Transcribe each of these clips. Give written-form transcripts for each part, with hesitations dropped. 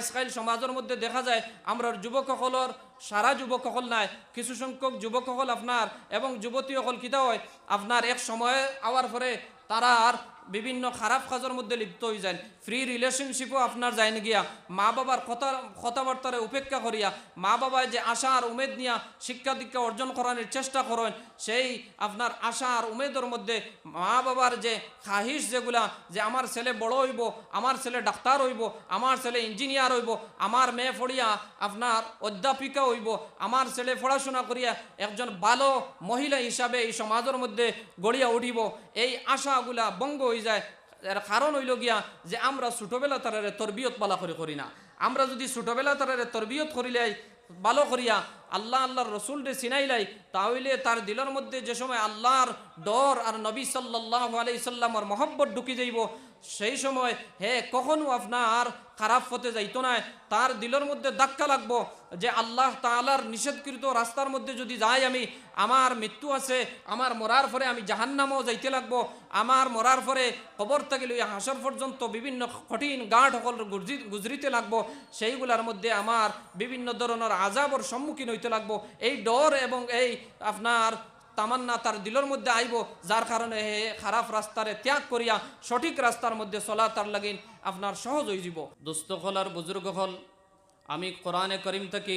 আজকাল সমাজের মধ্যে দেখা যায় আমরা যুবক সকলের সারা যুবক সকল নাই, কিছু সংখ্যক যুবক সকল আপনার এবং যুবতী সকল কিতা হয় আপনার এক সময় আওয়ার পরে তারা আর বিভিন্ন খারাপ কাজের মধ্যে লিপ্ত হয়ে যায়। ফ্রি রিলেশনশিপও আপনার যায় গিয়া মা বাবার কথাবার্তারে উপেক্ষা করিয়া মা বাবায় যে আশা আর উমেদ নিয়া শিক্ষা দীক্ষা অর্জন করানোর চেষ্টা করেন, সেই আপনার আশা আর উমেদের মধ্যে মা বাবার যে খাহিশ যেগুলা যে আমার ছেলে বড় হইব, আমার ছেলে ডাক্তার হইব, আমার ছেলে ইঞ্জিনিয়ার হইব, আমার মেয়ে পড়িয়া আপনার অধ্যাপিকা হইব, আমার ছেলে পড়াশোনা করিয়া একজন ভালো মহিলা হিসাবে এই সমাজের মধ্যে গড়িয়া উঠিব, এই আশাগুলা ভঙ্গ হয়ে যায়। এর কারণ হইল গিয়া যে আমরা ছোটবেলা তারারে তরবিয়ত বালা করে করি না। আমরা যদি ছোটবেলা তারারে তরবিয়ত করিলাই ভালো করিয়া আল্লাহর রসুলরে চিনাইলাই, তাহলে তার দিলের মধ্যে যে সময় আল্লাহর ডর আর নবী সাল্লাল্লাহু আলাইহি সাল্লামের মহব্বত ঢুকি যাইব, সেই সময় হে কখনো আপনার খারাপ পথে যাইতো না। তার দিলের মধ্যে ধাক্কা লাগবো যে আল্লাহ তাআলার নিষেধকৃত রাস্তার মধ্যে যদি যাই আমি, আমার মৃত্যু আছে, আমার মরার পরে আমি জাহান্নামও যাইতে লাগবো, আমার মরার পরে কবর থেকে লইয়া হাসর পর্যন্ত বিভিন্ন কঠিন গাঁট সকল গুজরিতে লাগবো, সেইগুলার মধ্যে আমার বিভিন্ন ধরনের আযাবের সম্মুখীন হইতে লাগবো। এই ডর এবং এই আপনার তামান্না তার দিলের মধ্যে আইব, যার কারণে হে খারাপ রাস্তারে ত্যাগ করিয়া সঠিক রাস্তার মধ্যে চলা তার লাগিন আপনার সহজ হয়ে যাব। দোস্ত হল আর বুজুর্গ হল, আমি কোরআনে করিম থেকে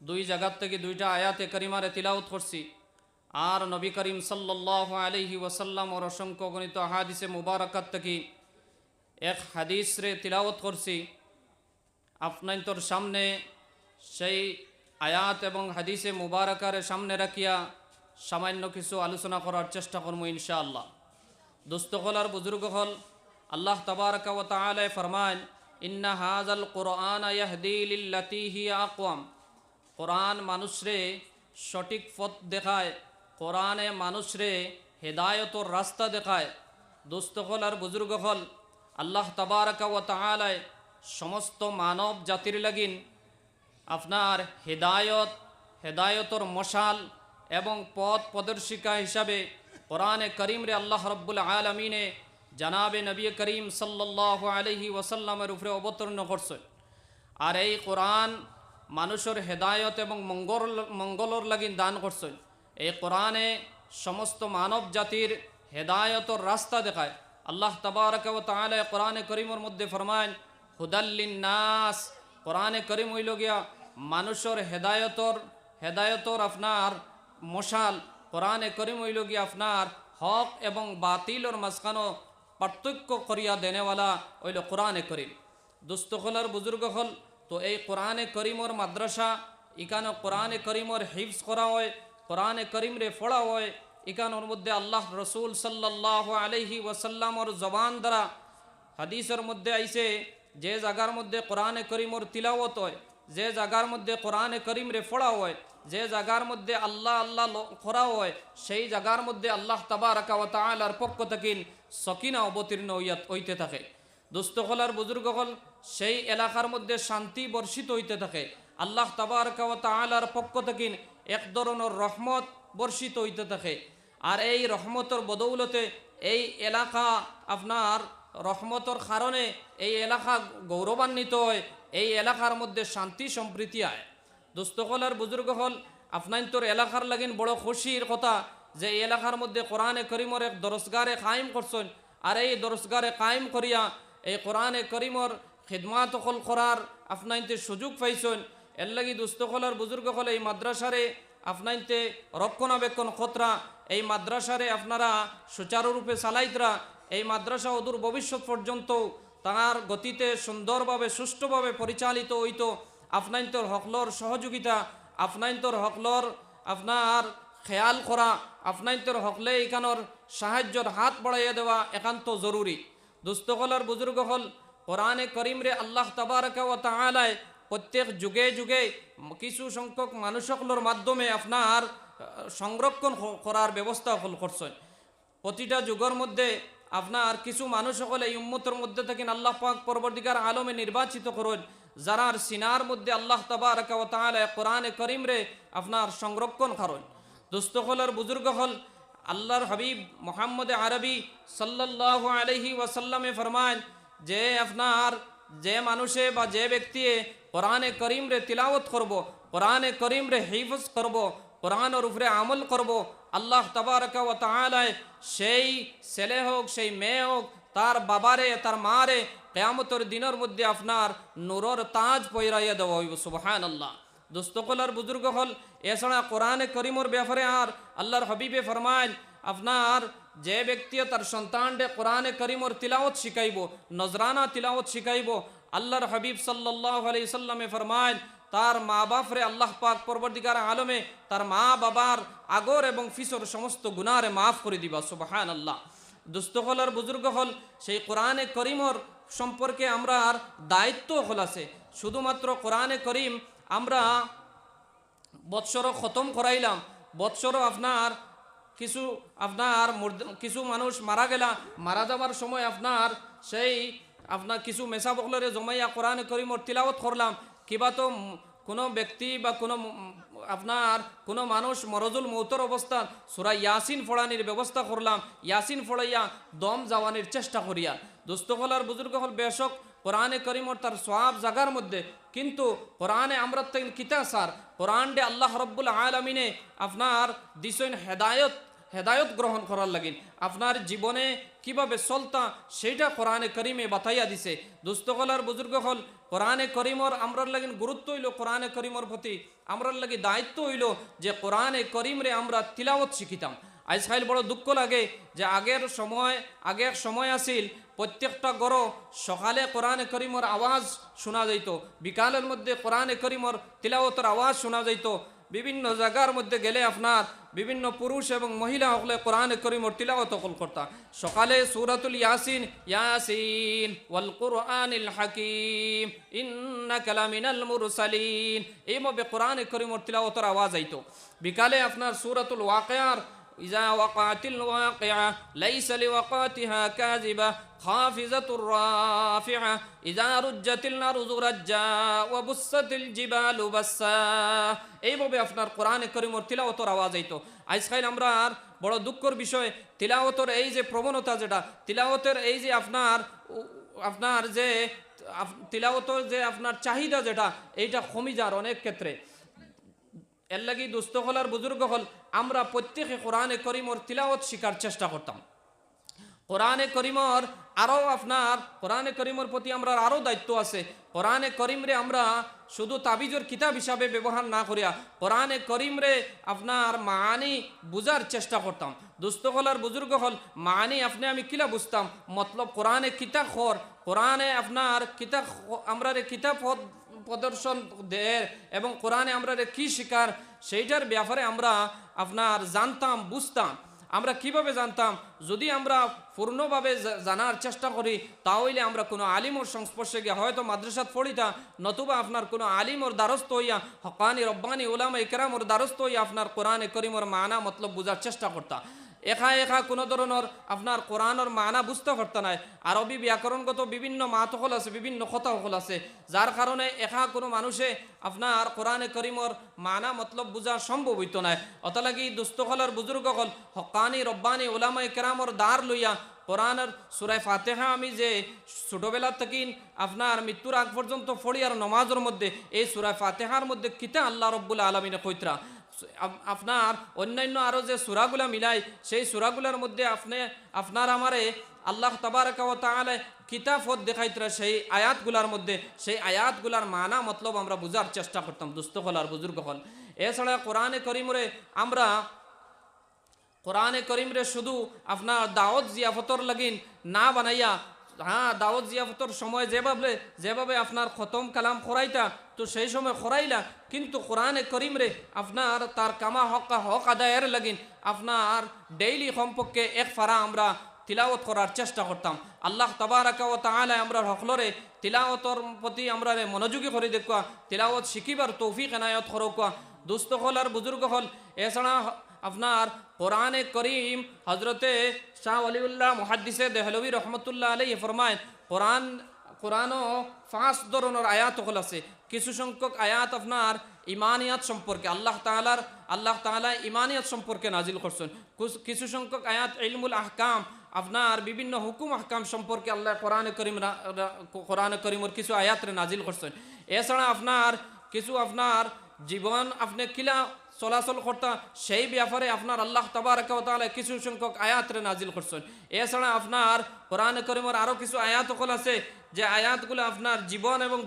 দুই জায়গার থেকে দুইটা আয়াতে করিমারে তিলাওয়াত করছি, আর নবী করিম সাল্লাল্লাহু আলাইহি ওয়াসাল্লাম ওর অসংখ্য গণিত হাদিসে মুবারাকাত থেকে এক হাদিস রে তিলাওয়াত করছি। আপনার সামনে সেই আয়াত এবং হাদিসে মুবারাকার সামনে রাখিয়া সামান্য কিছু আলোচনা করার চেষ্টা করবো ইনশাআল্লাহ। দোস্ত হল আর বুজুর্গ হল, আল্লাহ তাবারাকা ওয়া তাআলা ফরমান, ইন্না হাযাল কুরআন ইয়াহদি লিল্লাতী হিয়া আকওয়াম। কোরআন মানুষরে সঠিক পথ দেখায়, কোরআনে মানুষরে হেদায়তর রাস্তা দেখায়। দোস্ত হল আর বুজুর্গ হল, আল্লাহ তাবারাকা ওয়া তাআলা সমস্ত মানব জাতির লাগিন আপনার হেদায়তর মশাল এবং পথ প্রদর্শিকা হিসাবে কোরআনে করিম রে আল্লাহ রব্বুল আলমিনে জানাবে নবী করিম সাল্লাল্লাহু আলাইহি ওয়াসাল্লামের উপরে অবতীর্ণ করছে। আর এই কোরআন মানুষের হেদায়ত এবং মঙ্গলর লাগিন দান করছে। এই কোরআনে সমস্ত মানব জাতির হেদায়তর রাস্তা দেখায়। আল্লাহ তাবারাকা ওয়া তাআলা কোরআনে করিমের মধ্যে ফরমান, হুদাল্লিন নাস। কোরআনে করিম হইল গিয়া মানুষের হেদায়তর আপনার মশাল। কোরআনে করিম হইল গিয়া আপনার হক এবং বাতিলর মাঝখানো পার্থক্য করিয়া দেনেওয়ালা হইল কোরআনে করিম। দুস্থ হলার বুজুর্গ হল, তো এই কোরআনে করিমর মাদ্রাসা, ইকানো কোরআনে করিমর হিফজ করা হয়, কোরআনে করিম রে পড়া হয়। ইকানোর মধ্যে আল্লাহ রসুল সাল্লাল্লাহু আলাইহি ওয়াসাল্লামর জবান দ্বারা হাদিসের মধ্যে আইছে, যে জায়গার মধ্যে কোরআনে করিমর তিলাওয়াত হয়, যে জায়গার মধ্যে কোরআনে করিম রে পড়া হয়, যে জায়গার মধ্যে আল্লাহ আল্লাহ করা হয়, সেই জায়গার মধ্যে আল্লাহ তাবারাকা ওয়া তাআলার পক্ষ থেকে সকিনা অবতীর্ণ হইতে থাকে। দোস্ত হলার বুজুর্গ হল, সেই এলাকার মধ্যে শান্তি বর্ষিত হইতে থাকে। আল্লাহ তাবারাকা ওয়া তাআলার পক্ষ থেকে এক ধরনের রহমত বর্ষিত হইতে থাকে। আর এই রহমতের বদৌলতে এই এলাকা আপনার রহমতর কারণে এই এলাকা গৌরবান্বিত হয়, এই এলাকার মধ্যে শান্তি সম্প্রীতি আয়। দোস্ত হলার বুজুর্গ হল, আপনার তোর এলাকার লাগিন বড় খুশির কথা যে এই এলাকার মধ্যে কোরআনে করিমর এক দরসগারে কায়েম করছেন। আর এই দরসগারে কায়েম করিয়া এই কোরআনে করিমর খিদমাত হল করার আপনাইতে সুযোগ পাইছেন। এর লাগি দোস্ত হলার বুজুর্গ হল, এই মাদ্রাসারে আপনাইতে রক্ষণাবেক্ষণ খতরা, এই মাদ্রাসারে আপনারা সুচারুরূপে চালাইতরা। এই মাদ্রাসা অদূর ভবিষ্যৎ পর্যন্ত তার গতিতে সুন্দরভাবে সুষ্ঠুভাবে পরিচালিত হইতো। আপনাইন্তর হকলর সহযোগিতা, আপনাইন্তর হকলর আপনার খেয়াল করা, আপনাইন্তর হকলে এখানোর সাহায্যর হাত বাড়াইয়া দেওয়া একান্ত জরুরি। দুস্থ হলার বুজুর্গ হল, কোরআনে করিম রে আল্লাহ তাবারাকা ওয়া তাআলা প্রত্যেক যুগে যুগে কিছু সংখ্যক মানুষগুলোর মাধ্যমে আপনার সংরক্ষণ করার ব্যবস্থা করছেন। প্রতিটা যুগের মধ্যে আপনার কিছু মানুষ সকলে এই উম্মতের মধ্যে থাকেন আল্লাহ পাক পরবর্তীকার আলমে নির্বাচিত করেন, যারার সিনার মধ্যে আল্লাহ তাবারাকা ওয়া তাআলা কোরআনে করিম রে আপনার সংরক্ষণ করেন। দোস্ত হলার বুজুর্গ হল, আল্লাহর হাবিব মুহাম্মদ আরবি সাল্লাল্লাহু আলাইহি ওয়াসাল্লামে ফরমান যে আপনার যে মানুষে বা যে ব্যক্তি কোরআনে করিম রে তিলাওয়াত করব, কোরআনে করিম রে হিফজ করব, কোরআনের উপরে আমল করব, আল্লাহ তাবারকা ওয়া তাআলা সেই ছেলে হোক সেই মেয়ে হোক তার বাবারে তার মারে কিয়ামতের দিনের মধ্যে আপনার নূরের তাজ পয়রাইয়া দেওয়া হইব। সুবহানাল্লাহ। দোস্তকলার বুজুর্গ হল এছাড়া কোরআনে করিমর ব্যাপারে আর আল্লাহর হাবিবে ফরমায় আপনার যে ব্যক্তি তার সন্তানকে কোরআনে করিমর তিলাওয়াত শিখাইব, নজরানা তিলাওয়াত শিখাইব, আল্লাহর হাবিব সাল্লাল্লাহু আলাইহি সাল্লামে ফরমায় তার মা বাপরে আল্লাহ পাক পরবর্তীকার আলমে তার মা বাবার আগর এবং ফিসর সমস্ত গুনারে মাফ করে দিবা। সুবহানাল্লাহ। দুস্থকলার বুজুর্গ হল সেই কোরআনে করিমর সম্পর্কে আমরা আর দায়িত্ব হল আছে। শুধুমাত্র কোরআনে করিম আমরা বৎসরও খতম করাইলাম, বৎসরও আপনার কিছু মানুষ মারা গেলা, মারা যাবার সময় আপনার সেই আপনার কিছু মেসা বকলরে জমাইয়া কোরআনে করিমর তিলাওয়াত করলাম, কিবা তো কোনো ব্যক্তি বা কোনো মানুষ মরজুল মৌতর অবস্থান সূরা ইয়াসিন ফোড়ানির ব্যবস্থা করলাম, ইয়াসিন ফোড়াইয়া দম যাওয়ানির চেষ্টা করিয়া। দোস্তকলার বুজুর্গ হল বেশক কোরআনে করিমর তার সওয়াব জাগার মধ্যে, কিন্তু কোরআনে আমরা কিতা সার কোরআনডে আল্লাহ রব্বুল আলামিনে আপনার দিছেন হেদায়ত গ্রহণ করার লাগিন, আপনার জীবনে কিভাবে চলতা সেইটা কোরআনে করিমে বাতাইয়া দিছে। দুস্থকলার বুজুর্গ হল কোরআনে করিমর আমরার লাগিন গুরুত্ব হইল, কোরআনে করিমর প্রতি আমরার লাগি দায়িত্ব হইল যে কোরআনে করিমরে আমরা তিলাওয়াত শিখিতাম। আজকাল বড় দুঃখ লাগে যে আগের সময় আসিল প্রত্যেকটা গড় সকালে কোরআনে করিমর আওয়াজ শোনা যাইত, বিকালের মধ্যে কোরআনে করিমর তিলাওয়াতের আওয়াজ শোনা যাইত। বিভিন্ন জায়গার মধ্যে গেলে আপনার বিভিন্ন পুরুষ এবং মহিলা হলে কোরআনে করিমর তিলাওয়াত করতা। সকালে সূরাতুল ইয়াসিন, ইয়াসিন ওয়াল কুরআনিল হাকিম ইন্নাকা লামিনাল মুরসালিন, এইভাবে কোরআনে করিমর তিলাওয়াতের আওয়াজ আইতো। বিকালে আপনার সূরাতুল ওয়াকিয়ার ইজা ওয়াকাতিল ওয়াকিয়া লাইসা লিওয়াকাতিহা কাযিবা খাফিজাতুর রাফিআ ইজা রুজ্জাতিল আরযু রাজ্জা ওয়া বুসাতিল জিবালু বাসসা, এইভাবে আপনার কোরআনে করিমর তিলাওয়াতের আওয়াজ আইতো। আজকাল আমরা আর বড় দুঃখের বিষয় তিলাওয়াতের এই যে প্রবণতা, যেটা তিলাওয়াতের এই যে আপনার যে তিলাওয়াতের যে আপনার চাহিদা যেটা এইটা কমে যার অনেক ক্ষেত্রে। এর লাগি দুস্থ হলার বুজুর্গ হল আমরা প্রত্যেকে কোরআনে করিমর তিলাওয়াত শিকার চেষ্টা করতাম। কোরআনে করিমর কোরআনে করিমর প্রতি আমরা আরও দায়িত্ব আছে। কোরআনে করিমরে আমরা শুধু তাবিজের কিতাব হিসাবে ব্যবহার না করিয়া কোরআনে করিমরে আপনার মানি বুঝার চেষ্টা করতাম। দুস্থ হলার বুজুর্গ হল মানি আমি কিলা বুঝতাম মতলব কোরআনে কিতাব কোরআনে আপনার কিতাব আমরা কিতাব প্রদর্শন দেয় এবং কোরআনে আমরা কি শিকার সেইটার ব্যাপারে আমরা আপনার জানতাম, বুঝতাম। আমরা কিভাবে জানতাম? যদি আমরা পূর্ণভাবে জানার চেষ্টা করি তাহলে আমরা কোনো আলিমর সংস্পর্শে গিয়ে হয়তো মাদ্রাসাত পড়িতা, নতুবা আপনার কোনো আলিমর দ্বারস্থ হইয়া হকানি রব্বানি উলামা ইকরামর দ্বারস্থ হইয়া আপনার কোরআনে করিমর মানা মতলব বুঝার চেষ্টা করতা। একা কোনো ধরনের আপনার কোরআনের মানা বুঝতে পারত না। আরবি ব্যাকরণগত বিভিন্ন মাত হল আছে, বিভিন্ন কথা হল আছে, যার কারণে কোনো মানুষে আপনার কোরআনে করিমর মানা মতলব বুঝা সম্ভব হইত না। অতলাগি দুস্থকলার বুজুর্গ হল হকানি রব্বানি উলামা ইকরামর দ্বার লইয়া কোরআনের সূরা ফাতিহা আমি যে ছোটবেলা থেকে আপনার মৃত্যুর আগ পর্যন্ত পড়ি আর নমাজের মধ্যে এই সূরা ফাতিহার মধ্যে কিতা আল্লাহ রব্বুল আলামিনে কইতরা আপনার অন্যান্য আরও যে সূরাগুলা মিলাই সেই সূরাগুলার মধ্যে আপনার আমারে আল্লাহ তাবারকা ওয়া তাআলা কিতাবত দেখাইতরা সেই আয়াতগুলার মধ্যে সেই আয়াতগুলার মানা মতলব আমরা বুঝার চেষ্টা করতাম। দুস্থ হল আর বুজুর্গ হল এছাড়া কোরআনে করিমরে আমরা কোরআনে করিমরে শুধু আপনার দাওয়াত জিয়াফতর লাগিন না বানাইয়া, হ্যাঁ দাওয়াত জিয়াফতর সময় যেভাবে আপনার খতম কালাম খরাইতা তো সেই সময় খরাইলা, কিন্তু কোরআনে করিমরে আপনার তার কামা হক আদায়ের লাগিন আপনার ডেইলি কমপক্ষে এক ফারা আমরা তিলাওয়াত করার চেষ্টা করতাম। আল্লাহ তাবারাকা ওয়া তাআলা আমরা হকলরে তিলাওয়াতর প্রতি আমরা মনোযোগী করে দেখুয়া তিলাওয়াত শিখিবার তৌফিক এনায়ত করুকা। দুস্থ হল আর বুজুর্গ হল এছাড়া আপনার কোরআনে করিম হজরতে শাহ ওয়ালিউল্লাহ মুহাদ্দিসে দেহলভী রহমতুল্লাহ আলাইহি ফরমায় কোরআনও 5 ধরনের আয়াত হল আছে। কিছু সংখ্যক আয়াত আপনার ইমানিয়াত সম্পর্কে আল্লাহ তাআলা ইমানিয়াত সম্পর্কে নাজিল করছেন, কিছু সংখ্যক আয়াত ইলমুল আহকাম আপনার বিভিন্ন হুকুম আহকাম সম্পর্কে আল্লাহ কোরআনে করিমর কিছু আয়াতরে নাজিল করছেন। এছাড়া আপনার কিছু আপনার জীবন আপনি কিলা চলাচল করতা সেই ব্যাপারে আপনার আল্লাহ তাবারক ওয়া তাআলা কিছু সংখ্যক আয়াতরে নাজিল করছেন। এছাড়া আপনার কোরআনে করিমর আরও কিছু আয়াত আছে যে আয়াতগুলো আপনার জীবন এবং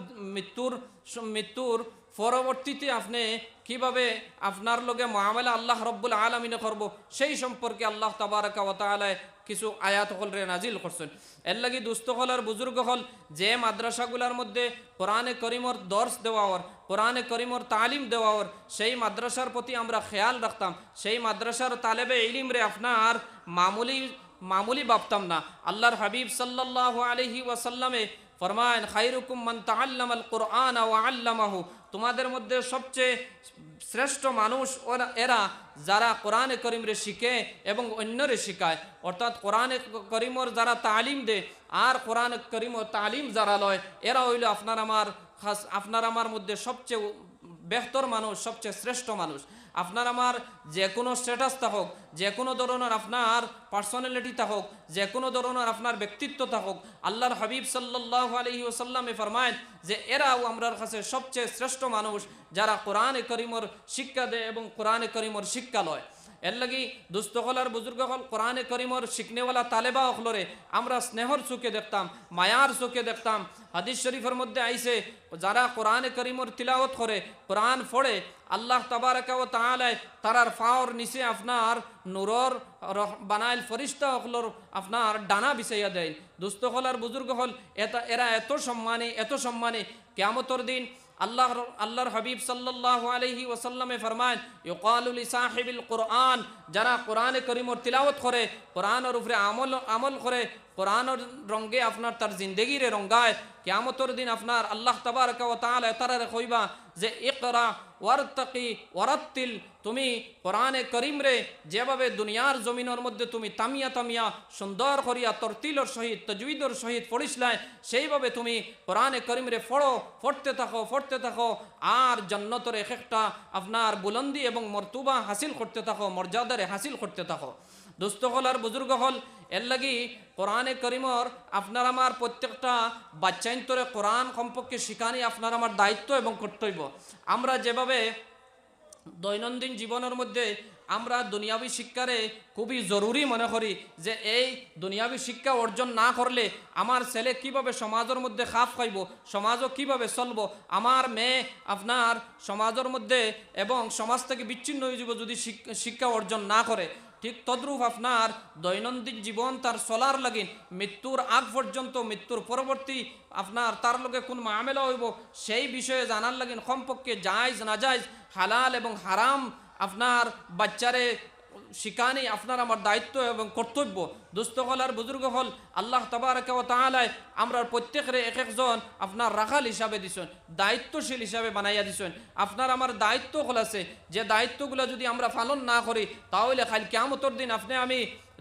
মৃত্যুর পরবর্তীতে আপনি কিভাবে আপনার লগে মুআমালা আল্লাহ রব্বুল আলামিনে করব সেই সম্পর্কে আল্লাহ তাবারক ওয়া তাআলা কিছু আয়াত হলরে নাজিল করছেন। এর লাগি দুস্থ হল আর বুজুর্গ হল যে মাদ্রাসাগুলোর মধ্যে কোরআনে করিমর দর্শ দেওয়ার, কোরআনে করিমর তালিম দেওয়ার, সেই মাদ্রাসার প্রতি আমরা খেয়াল রাখতাম। সেই মাদ্রাসার তালেবে ইলিম রে আপনার মামুলি ভাবতাম না। আল্লাহর হাবিব সাল্লাল্লাহু আলাইহি ওয়াসাল্লামে ফরমান খায়রুকুম মান তাআল্লামাল কুরআন ওয়া আল্লামাহু, তোমাদের মধ্যে সবচেয়ে শ্রেষ্ঠ মানুষ এরা যারা কোরআনে করিমরে শিখে এবং অন্যরে শিখায়। অর্থাৎ কোরআনে করিমর যারা তালিম দেয় আর কোরআনে করিমর তালিম যারা লয় এরা হইল আপনার আমার মধ্যে সবচেয়ে বেহতর মানুষ, সবচেয়ে শ্রেষ্ঠ মানুষ। আপনার আমার যে কোনো স্ট্যাটাস থাকুক, যে কোনো ধরনের আপনার পার্সোনালিটি থাকুক, যে কোনো ধরনের আপনার ব্যক্তিত্ব থাকুক, আল্লাহর হাবিব সাল্লাল্লাহু আলাইহি ওয়াসাল্লামে ফরমায় যে এরাও আমরার কাছে সবচেয়ে শ্রেষ্ঠ মানুষ যারা কোরআনে করিমর শিক্ষা দেয় এবং কোরআনে করিমর শিক্ষা লয়। এর লাগি দুস্থ হল আর বুজুর্গ হল কোরআনে করিমর শিখনেওয়ালা তালেবা হলরে আমরা স্নেহর চোখে দেখতাম, মায়ার চোখে দেখতাম। হাদিস শরীফের মধ্যে আইছে যারা কোরআনে করিমর তিলাওয়াত করে, কোরআন পড়ে, আল্লাহ তাবারক ওয়া তাআলা তারার ফাওর নিচে আপনার নূরর বানাইল ফরিস্তা হলর আপনার ডানা বিছাইয়া দেয়। দুস্থ হল আর বুজুর্গ হল এরা এত সম্মানী কিয়ামতের দিন আল্লাহর হাবিব সাল্লাল্লাহু আলাইহি ওয়াসাল্লামে ফরমান ইউকালু লিসাহিবিল কুরআন, যারা কোরআনে করিমর তিলাওয়াত করে, কোরআনের উপরে আমল করে, কোরআনের রঙ্গে আপনার তার জিন্দেগিরে রঙ্গায়, কিয়ামতের দিন আপনার আল্লাহ তাবারক ওয়া তাআলা তারারে কইবা যে ইকরা ওয়ারতাকি ওয়ারাত্তিল, তুমি কোরআনে করিম রে যেভাবে দুনিয়ার জমিনের মধ্যে তুমি তামিয়া সুন্দর করিয়া তরতিলর সহিত তাজউইদর সহিত পড়িসলাই, সেইভাবে তুমি কোরআনে করিম রে পড়তে থাকো আর জান্নাতের এক একটা আপনার বুলন্দি এবং মর্তুবা হাসিল করতে থাকো, মর্যাদারে হাসিল করতে থাকো। দোস্ত হল আর বুজুর্গ হল এর লাগি কোরআনে করিমর আপনার আমার প্রত্যেকটা বাচ্চাইন্তরে কোরআন সম্পর্কে শিখানি আপনার আমার দায়িত্ব এবং কর্তব্য। আমরা যেভাবে দৈনন্দিন জীবনের মধ্যে আমরা দুনিয়াবী শিক্ষারে খুবই জরুরি মনে করি যে এই দুনিয়াবী শিক্ষা অর্জন না করলে আমার ছেলে কিভাবে সমাজের মধ্যে খাপ খাইব, সমাজও কিভাবে চলব, আমার মেয়ে আপনার সমাজের মধ্যে এবং সমাজ থেকে বিচ্ছিন্ন হয়ে যাব যদি শিক্ষা অর্জন না করে। ঠিক তদ্রূপ আপনার দৈনন্দিন জীবন তার চলার লাগিন মৃত্যুর আগ পর্যন্ত, মৃত্যুর পরবর্তী আপনার তার লগে কোন মামলা হইব সেই বিষয়ে জানার লাগিন কমপক্ষে জায়েজ নাজায়েজ হালাল এবং হারাম আপনার বাচ্চারে শিখানি আপনার আমার দায়িত্ব এবং কর্তব্য। দুস্থ হল আর বুজুর্গ হল আল্লাহ তাবারক ওয়া তাআলা আমরা প্রত্যেকের এক একজন আপনার রাখাল হিসাবে দিছেন, দায়িত্বশীল হিসাবে বানাইয়া দিছেন। আপনার আমার দায়িত্ব হল আছে, যে দায়িত্বগুলো যদি আমরা পালন না করি তাহলে খালি কিয়ামতের দিন আপনি আমি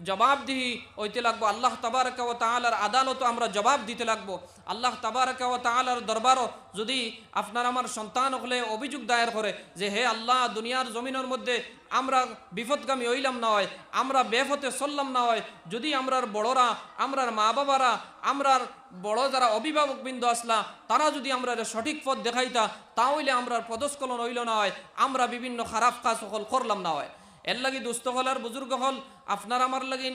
জবাবদিহি হইতে লাগবো। আল্লাহ তাবারক ওয়া তাআলার আদালতও আমরা জবাব দিতে লাগবো। আল্লাহ তাবারক ওয়া তাআলার দরবারও যদি আপনার আমার সন্তান হলে অভিযোগ দায়ের করে যে হে আল্লাহ, দুনিয়ার জমিনের মধ্যে আমরা বিপদগামী হইলাম না হয়, আমরা বেফতে চললাম না হয়, যদি আমরার বড়রা, আমরার মা বাবারা, আমরার বড় যারা অভিভাবকবৃন্দ আসলা তারা যদি আমরা সঠিক পথ দেখাইতা তাহলে আমরার পদস্খলন হইল না হয়, আমরা বিভিন্ন খারাপ কাজ সকল করলাম না হয়। এর লাগি দুস্থ হল আর বুজুর্গ হল আপনার আমার লাগিন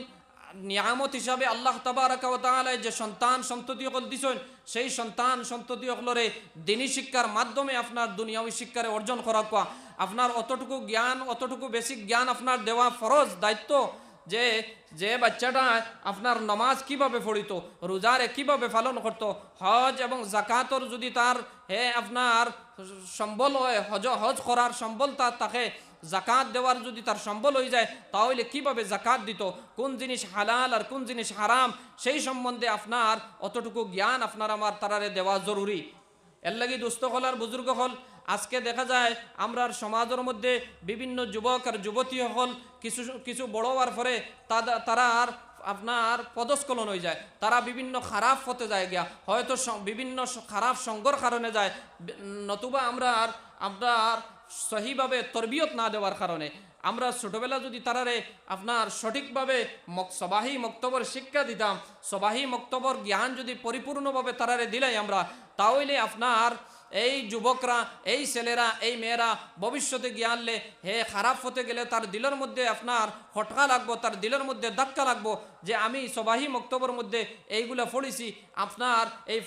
নিয়ামত হিসাবে আল্লাহ তাবারক ওয়া তাআলা যে সন্তান সন্ততি সকল দিছেন সেই সন্তান সন্ততি সকলরে দিনী শিক্ষার মাধ্যমে আপনার দুনিয়াবী শিক্ষারে অর্জন করা আপনার অতটুকু জ্ঞান, অতটুকু বেসিক জ্ঞান আপনার দেওয়া ফরজ দায়িত্ব। যে বাচ্চাটা আপনার নামাজ কিভাবে পড়িত, রোজারে কিভাবে পালন করত, হজ এবং জাকাতর যদি তার আপনার সম্বল হয়, হজ করার সম্বল তাকে জাকাত দেওয়ার যদি তার সম্বল হয়ে যায় তাহলে কিভাবে জাকাত দিত, কোন জিনিস হালাল আর কোন জিনিস হারাম সেই সম্বন্ধে আপনার অতটুকু জ্ঞান আপনার আমার তারারে দেওয়া জরুরি। এর লাগি দুস্থ হল আর বুজুর্গ হল আজকে দেখা যায় আমরার সমাজের মধ্যে বিভিন্ন যুবক আর যুবতী হল কিছু বড় হওয়ার পরে তারা আর আপনার পদস্খলন হয়ে যায়, তারা বিভিন্ন খারাপ পথে যায় গিয়া, হয়তো বিভিন্ন খারাপ সঙ্গর কারণে যায়, নতুবা আপনার সহিভাবে তরবিয়ত না দেওয়ার কারণে আমরা ছোটবেলা যদি তারারে আপনার সঠিকভাবে সবাহি মক্তবর শিক্ষা দিতাম, সবাহি মক্তবর জ্ঞান যদি পরিপূর্ণভাবে তারারে দিলাই আমরা, তাহলে আপনার এই যুবকরা, এই ছেলেরা, এই মেয়েরা ভবিষ্যতে গিয়ানলে হে খারাপ হতে গেলে তার দিলের মধ্যে আপনার হটকা লাগবো, তার দিলের মধ্যে ধাক্কা লাগবো যে আমি সবাহি মক্তবর মধ্যে এইগুলো পড়েছি। আপনার এই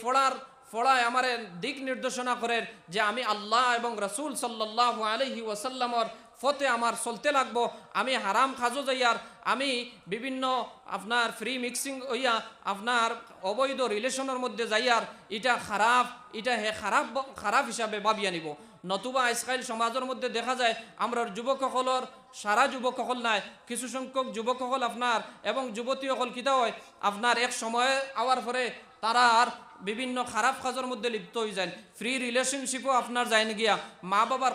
পড়ায় আমার দিক নির্দেশনা করেন যে আমি আল্লাহ এবং রসুল সাল্লাল্লাহু আলাইহি ওয়াসাল্লামর ফতে আমার চলতে লাগবো, আমি হারাম খাজো যাইয়ার, আমি বিভিন্ন আপনার ফ্রি মিক্সিং হইয়া আপনার অবৈধ রিলেশনের মধ্যে যাইয়ার এটা খারাপ, এটা হে খারাপ হিসাবে ভাবিয়া নিব। নতুবা আজকাল সমাজের মধ্যে দেখা যায় আমরা যুবকসকলের, সারা যুবকসকল নাই, কিছু সংখ্যক যুবকসকল আপনার এবং যুবতীসকল কিতা হয় আপনার এক সময় আওয়ার পরে তারা আর বিভিন্ন খারাপ কাজের মধ্যে লিপ্ত হয়ে যায়, ফ্রি রিলেশনশিপও আপনার যায়নি গিয়া মা বাবার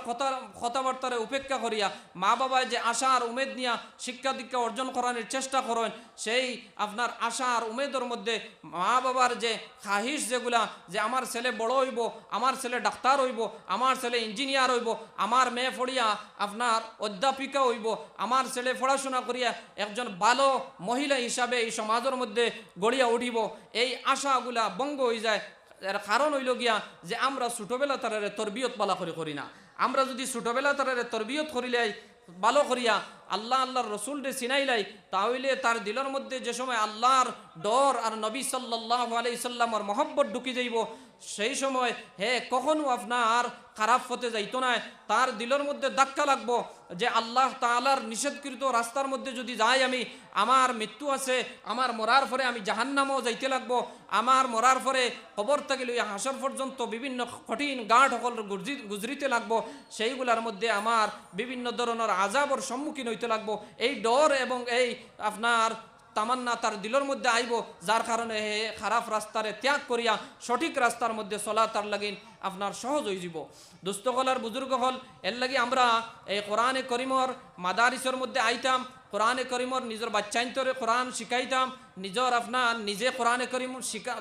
কথাবার্তারে উপেক্ষা করিয়া মা বাবায় যে আশা আর উমেদ নিয়া শিক্ষা দীক্ষা অর্জন করানোর চেষ্টা করেন, সেই আপনার আশা আর উমেদের মধ্যে মা বাবার যে খাহিস যেগুলা যে আমার ছেলে বড় হইব, আমার ছেলে ডাক্তার হইব, আমার ছেলে ইঞ্জিনিয়ার হইব, আমার মেয়ে পড়িয়া আপনার অধ্যাপিকা হইব, আমার ছেলে পড়াশোনা করিয়া একজন ভালো মহিলা হিসাবে এই সমাজের মধ্যে গড়িয়া উঠিব, এই আশাগুলা ভঙ্গ হয়ে যায়। এর কারণ হইল গিয়া যে আমরা ছোটবেলা তারারে তরবিয়ত বালা করে করি না। আমরা যদি ছোটবেলা তারারে তরবিয়ত করিলাই ভালো করিয়া আল্লাহর রসুলরে চিনাইলাই, তাহলে তার দিলের মধ্যে যে সময় আল্লাহর ডর আর নবী সাল্লাল্লাহু আলাইহি সাল্লামর মহব্বত ঢুকি যাইব, সেই সময় হে কখনো আপনার খারাপ হতে যাইতো না, তার দিলের মধ্যে ধাক্কা লাগবো যে আল্লাহ তাআলার নিষেধকৃত রাস্তার মধ্যে যদি যাই আমি, আমার মৃত্যু আছে, আমার মরার পরে আমি জাহান্নামও যাইতে লাগবো, আমার মরার পরে কবর থেকে লইয়া হাসর পর্যন্ত বিভিন্ন কঠিন গাঁট সকল গুজরিতে লাগবো, সেইগুলার মধ্যে আমার বিভিন্ন ধরনের আযাবের সম্মুখীন হইতে লাগবো। এই ডর এবং এই আপনার তামান্না তার দিলের মধ্যে আইব, যার কারণে হে খারাপ রাস্তারে ত্যাগ করিয়া সঠিক রাস্তার মধ্যে চলা তার লাগিন আপনার সহজ হয়ে যাব। দুস্থকল আর বুজুর্গ হল এর লাগি আমরা এই কোরআনে করিমর মাদারিসের মধ্যে আইতাম, কোরআনে করিমর নিজের বাচ্চাইন্তরে কোরআন শিখাইতাম, নিজের আপনার নিজে কোরআনে করিম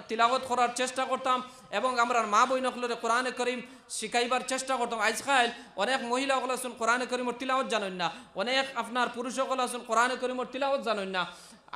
তিলাওয়াত করার চেষ্টা করতাম এবং আমরা মা বইনকলরে কোরআনে করিম শিখাইবার চেষ্টা করতাম। আজকাল অনেক মহিলাসকল আছেন কোরআনে করিমর তিলাওয়াত জানেন না, অনেক আপনার পুরুষসকল আছেন কোরআনে করিমর তিলাওয়াত জানেন না।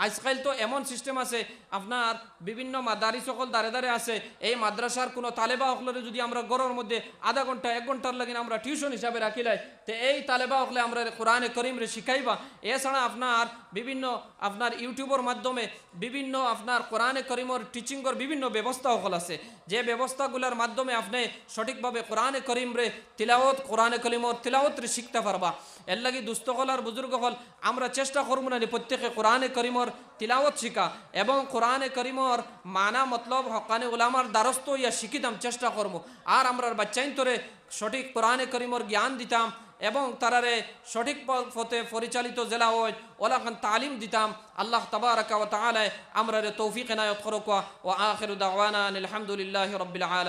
আজকাল তো এমন সিস্টেম আছে আপনার বিভিন্ন মাদারি সকল দাঁড়ে দাঁড়ে আছে, এই মাদ্রাসার কোনো তালেবা হকলরে যদি আমরা গড়ের মধ্যে আধা ঘন্টা 1 ঘন্টার লাগিন আমরা টিউশন হিসাবে রাখিলাই, তো এই তালেবা হকলে আমরা কোরআনে করিমরে শিখাইবা। এছাড়া আপনার বিভিন্ন আপনার ইউটিউবের মাধ্যমে বিভিন্ন আপনার কোরআনে করিমর টিচিংয়ের বিভিন্ন ব্যবস্থা সকল আছে, যে ব্যবস্থাগুলোর মাধ্যমে আপনি সঠিকভাবে কোরআনে করিমরে তিলাওয়াত কোরআনে করিমর তিলাওয়াতরে শিখতে পারবা। এর লাগি দুস্থকল আর বুজুর্গ হল আমরা চেষ্টা করব না প্রত্যেকে কোরআনে করিমর তিলাওয়াত শিখা এবং কোরআনে করিমর মানা মতলব হকানে উলামার দ্বারস্থ ইয়া শিখিতাম চেষ্টা করব। আর আমরা বাচ্চাইন্তরে সঠিক কোরআনে করিমর জ্ঞান দিতাম এবং তারারে সঠিক পথে পরিচালিত জেলা হয় ওলাখান তালিম দিতাম। আল্লাহ তাবারাকা ওয়া তাআলা আমরা তৌফিক এনায়েত করুক। ওয়া আখিরু দাওয়ানা আলহামদুলিল্লাহি রাব্বিল আলামিন।